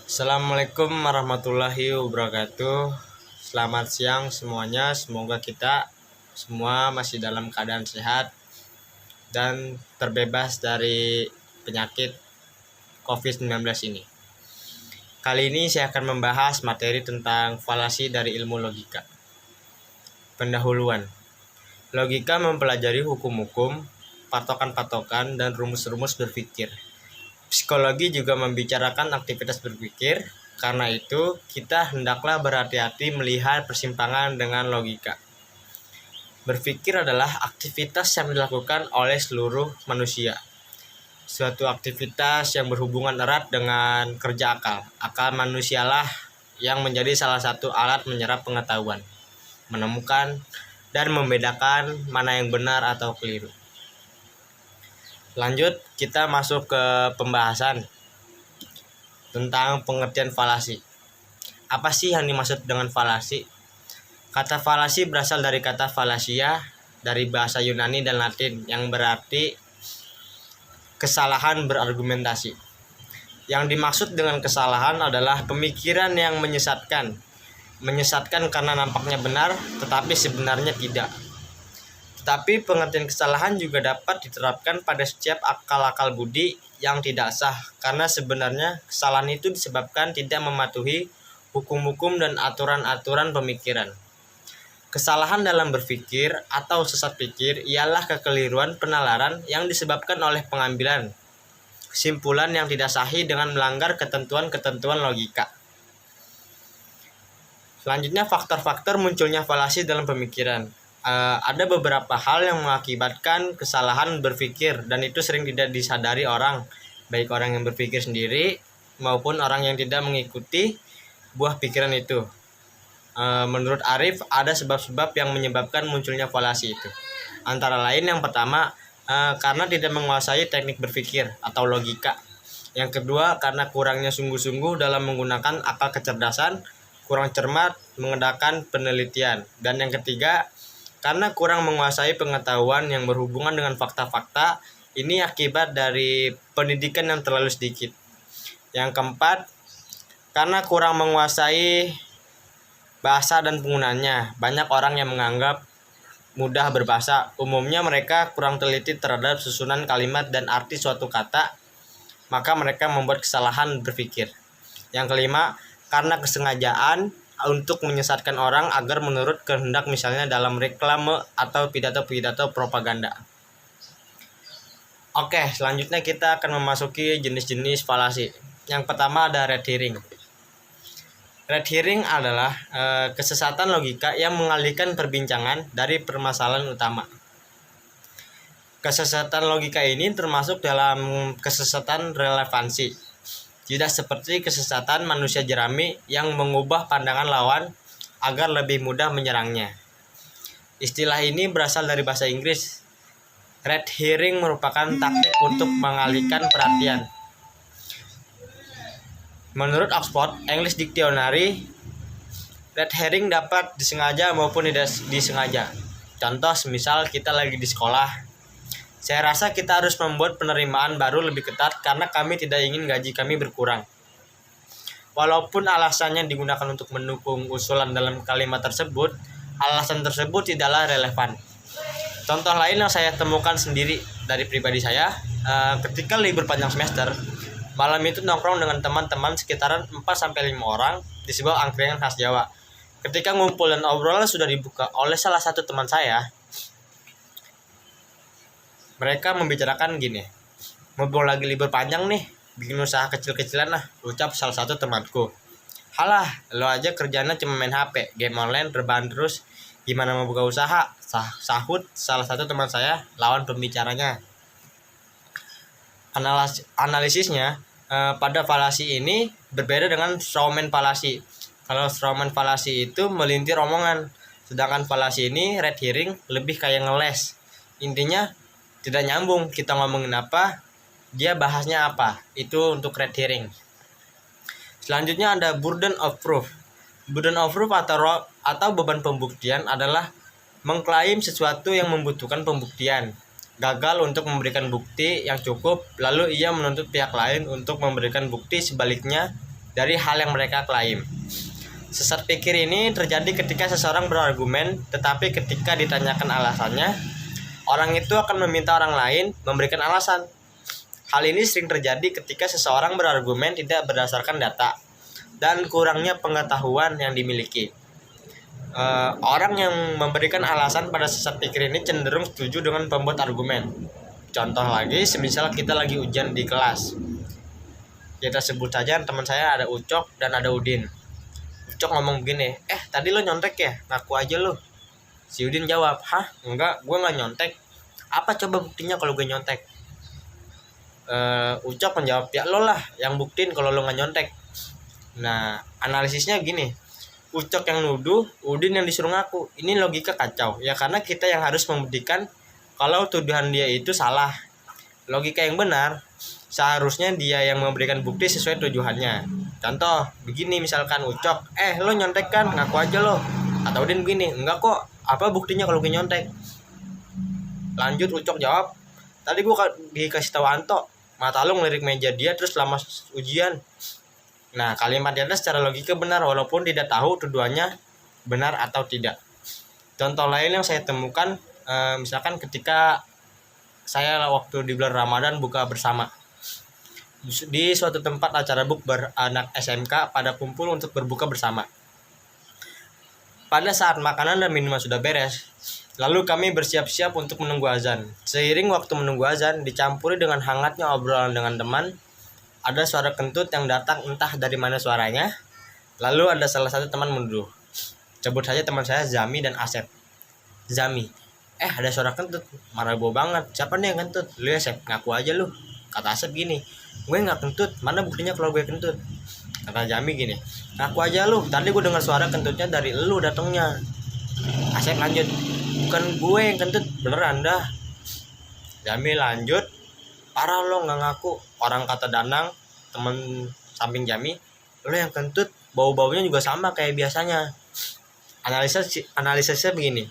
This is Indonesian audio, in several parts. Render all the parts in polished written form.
Assalamualaikum warahmatullahi wabarakatuh. Selamat siang semuanya. Semoga kita semua masih dalam keadaan sehat dan terbebas dari penyakit COVID-19 ini. Kali ini saya akan membahas materi tentang falasi dari ilmu logika. Pendahuluan. Logika mempelajari hukum-hukum, patokan-patokan, dan rumus-rumus berpikir. Psikologi juga membicarakan aktivitas berpikir, karena itu kita hendaklah berhati-hati melihat persimpangan dengan logika. Berpikir adalah aktivitas yang dilakukan oleh seluruh manusia. Suatu aktivitas yang berhubungan erat dengan kerja akal. Akal manusialah yang menjadi salah satu alat menyerap pengetahuan, menemukan, dan membedakan mana yang benar atau keliru. Lanjut, kita masuk ke pembahasan tentang pengertian falasi. Apa sih yang dimaksud dengan falasi? Kata falasi berasal dari kata falasia dari bahasa Yunani dan Latin yang berarti kesalahan berargumentasi. Yang dimaksud dengan kesalahan adalah pemikiran yang menyesatkan. Menyesatkan karena nampaknya benar, tetapi sebenarnya tidak. Tapi pengertian kesalahan juga dapat diterapkan pada setiap akal-akal budi yang tidak sah, karena sebenarnya kesalahan itu disebabkan tidak mematuhi hukum-hukum dan aturan-aturan pemikiran. Kesalahan dalam berpikir atau sesat pikir ialah kekeliruan penalaran yang disebabkan oleh pengambilan kesimpulan yang tidak sahih dengan melanggar ketentuan-ketentuan logika. Selanjutnya, faktor-faktor munculnya falasi dalam pemikiran. Ada beberapa hal yang mengakibatkan kesalahan berpikir, dan itu sering tidak disadari orang, baik orang yang berpikir sendiri maupun orang yang tidak mengikuti buah pikiran itu. Menurut Arif, ada sebab-sebab yang menyebabkan munculnya falasi itu. Antara lain, yang pertama, karena tidak menguasai teknik berpikir atau logika. Yang kedua, karena kurangnya sungguh-sungguh dalam menggunakan akal kecerdasan, kurang cermat mengadakan penelitian. Dan yang ketiga, karena kurang menguasai pengetahuan yang berhubungan dengan fakta-fakta, ini akibat dari pendidikan yang terlalu sedikit. Yang keempat, karena kurang menguasai bahasa dan penggunaannya. Banyak orang yang menganggap mudah berbahasa. Umumnya mereka kurang teliti terhadap susunan kalimat dan arti suatu kata, maka mereka membuat kesalahan berpikir. Yang kelima, karena kesengajaan untuk menyesatkan orang agar menurut kehendak, misalnya dalam reklame atau pidato-pidato propaganda. Oke, selanjutnya kita akan memasuki jenis-jenis falasi. Yang pertama ada red herring. Red herring adalah kesesatan logika yang mengalihkan perbincangan dari permasalahan utama. Kesesatan logika ini termasuk dalam kesesatan relevansi. Tidak seperti kesesatan manusia jerami yang mengubah pandangan lawan agar lebih mudah menyerangnya. Istilah ini berasal dari bahasa Inggris. Red herring merupakan taktik untuk mengalihkan perhatian. Menurut Oxford English Dictionary, red herring dapat disengaja maupun tidak disengaja. Contoh, misal kita lagi di sekolah. Saya rasa kita harus membuat penerimaan baru lebih ketat karena kami tidak ingin gaji kami berkurang. Walaupun alasannya digunakan untuk mendukung usulan dalam kalimat tersebut, alasan tersebut tidaklah relevan. Contoh lain yang saya temukan sendiri dari pribadi saya, ketika libur panjang semester, malam itu nongkrong dengan teman-teman sekitaran 4-5 orang di sebuah angkringan khas Jawa. Ketika ngumpul dan obrolan sudah dibuka oleh salah satu teman saya, mereka membicarakan gini, mumpung lagi libur panjang nih, bikin usaha kecil-kecilan lah, ucap salah satu temanku. Halah, lo aja kerjanya cuma main HP, game online, rebahan terus, gimana mau buka usaha? Sahut salah satu teman saya lawan pembicaranya. Analisisnya pada falasi ini berbeda dengan strawman falasi. Kalau strawman falasi itu melintir omongan, sedangkan falasi ini red herring lebih kayak ngeles. Intinya tidak nyambung, kita ngomongin apa, dia bahasnya apa. Itu untuk red herring. Selanjutnya ada burden of proof. Burden of proof atau beban pembuktian adalah mengklaim sesuatu yang membutuhkan pembuktian. Gagal untuk memberikan bukti yang cukup, lalu ia menuntut pihak lain untuk memberikan bukti sebaliknya dari hal yang mereka klaim. Sesat pikir ini terjadi ketika seseorang berargumen, tetapi ketika ditanyakan alasannya, orang itu akan meminta orang lain memberikan alasan. Hal ini sering terjadi ketika seseorang berargumen tidak berdasarkan data dan kurangnya pengetahuan yang dimiliki. Orang yang memberikan alasan pada sesat pikir ini cenderung setuju dengan pembuat argumen. Contoh lagi, semisal kita lagi ujian di kelas. Kita sebut saja teman saya ada Ucok dan ada Udin. Ucok ngomong begini, tadi lo nyontek ya? Ngaku aja lo. Si Udin jawab, hah? Enggak, gue gak nyontek. Apa coba buktinya kalau gue nyontek? Ucok menjawab, ya lo lah yang buktiin kalau lo gak nyontek. Nah, analisisnya gini. Ucok yang nuduh, Udin yang disuruh ngaku. Ini logika kacau. Ya karena kita yang harus membuktikan kalau tuduhan dia itu salah. Logika yang benar, seharusnya dia yang memberikan bukti sesuai tujuannya. Contoh, begini misalkan Ucok, lo nyontek kan, ngaku aja lo. Atau Udin begini, enggak kok, apa buktinya kalau gue nyontek? Lanjut Ucok jawab, tadi gue dikasih tahu Anto, mata lo ngelirik meja dia terus selama ujian. Nah, kalimat di atas secara logika benar walaupun tidak tahu tuduhannya benar atau tidak. Contoh lain yang saya temukan, misalkan ketika saya waktu di bulan Ramadan buka bersama. Di suatu tempat acara bukber anak SMK pada kumpul untuk berbuka bersama. Pada saat makanan dan minuman sudah beres, lalu kami bersiap-siap untuk menunggu azan. Seiring waktu menunggu azan, dicampuri dengan hangatnya obrolan dengan teman, ada suara kentut yang datang entah dari mana suaranya. Lalu ada salah satu teman menuduh. Sebut saja teman saya Zami dan Asep. Zami, ada suara kentut. Marah gue banget. Siapa nih yang kentut? Lu ya Asep, ngaku aja lu. Kata Asep gini, gue gak kentut. Mana buktinya kalau gue kentut? Kata Zami gini, ngaku aja lu. Tadi gue dengar suara kentutnya dari lu datangnya. Asep lanjut, bukan gue yang kentut, beneran dah. Zami lanjut, parah lo gak ngaku. Orang kata Danang, temen samping Jami, lo yang kentut, bau-baunya juga sama kayak biasanya. Analisisnya begini.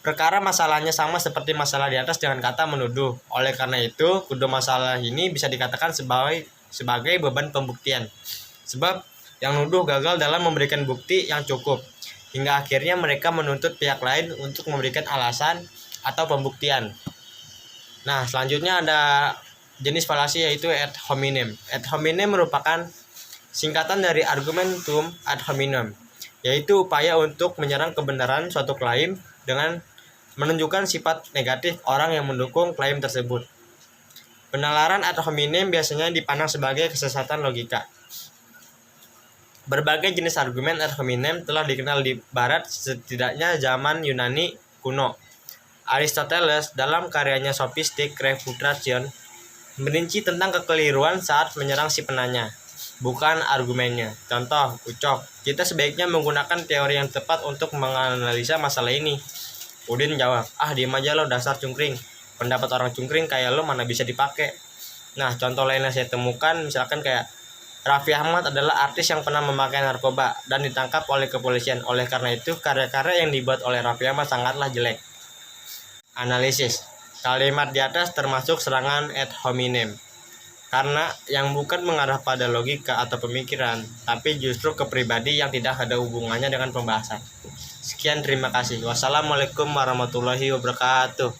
Perkara masalahnya sama seperti masalah di atas dengan kata menuduh. Oleh karena itu, kedua masalah ini bisa dikatakan sebagai beban pembuktian. Sebab yang nuduh gagal dalam memberikan bukti yang cukup. Hingga akhirnya mereka menuntut pihak lain untuk memberikan alasan atau pembuktian. Nah, selanjutnya ada jenis falasi yaitu ad hominem. Ad hominem merupakan singkatan dari argumentum ad hominem, yaitu upaya untuk menyerang kebenaran suatu klaim dengan menunjukkan sifat negatif orang yang mendukung klaim tersebut. Penalaran ad hominem biasanya dipandang sebagai kesesatan logika. Berbagai jenis argumen ad hominem telah dikenal di Barat setidaknya zaman Yunani kuno. Aristoteles dalam karyanya Sophistic Refutation merinci tentang kekeliruan saat menyerang si penanya, bukan argumennya. Contoh, Ucok, kita sebaiknya menggunakan teori yang tepat untuk menganalisa masalah ini. Udin jawab, diem aja lo dasar cungkring. Pendapat orang cungkring kayak lo mana bisa dipakai. Nah, contoh lain yang saya temukan misalkan kayak Raffi Ahmad adalah artis yang pernah memakai narkoba dan ditangkap oleh kepolisian. Oleh karena itu, karya-karya yang dibuat oleh Raffi Ahmad sangatlah jelek. Analisis. Kalimat di atas termasuk serangan ad hominem. Karena yang bukan mengarah pada logika atau pemikiran, tapi justru ke pribadi yang tidak ada hubungannya dengan pembahasan. Sekian, terima kasih. Wassalamualaikum warahmatullahi wabarakatuh.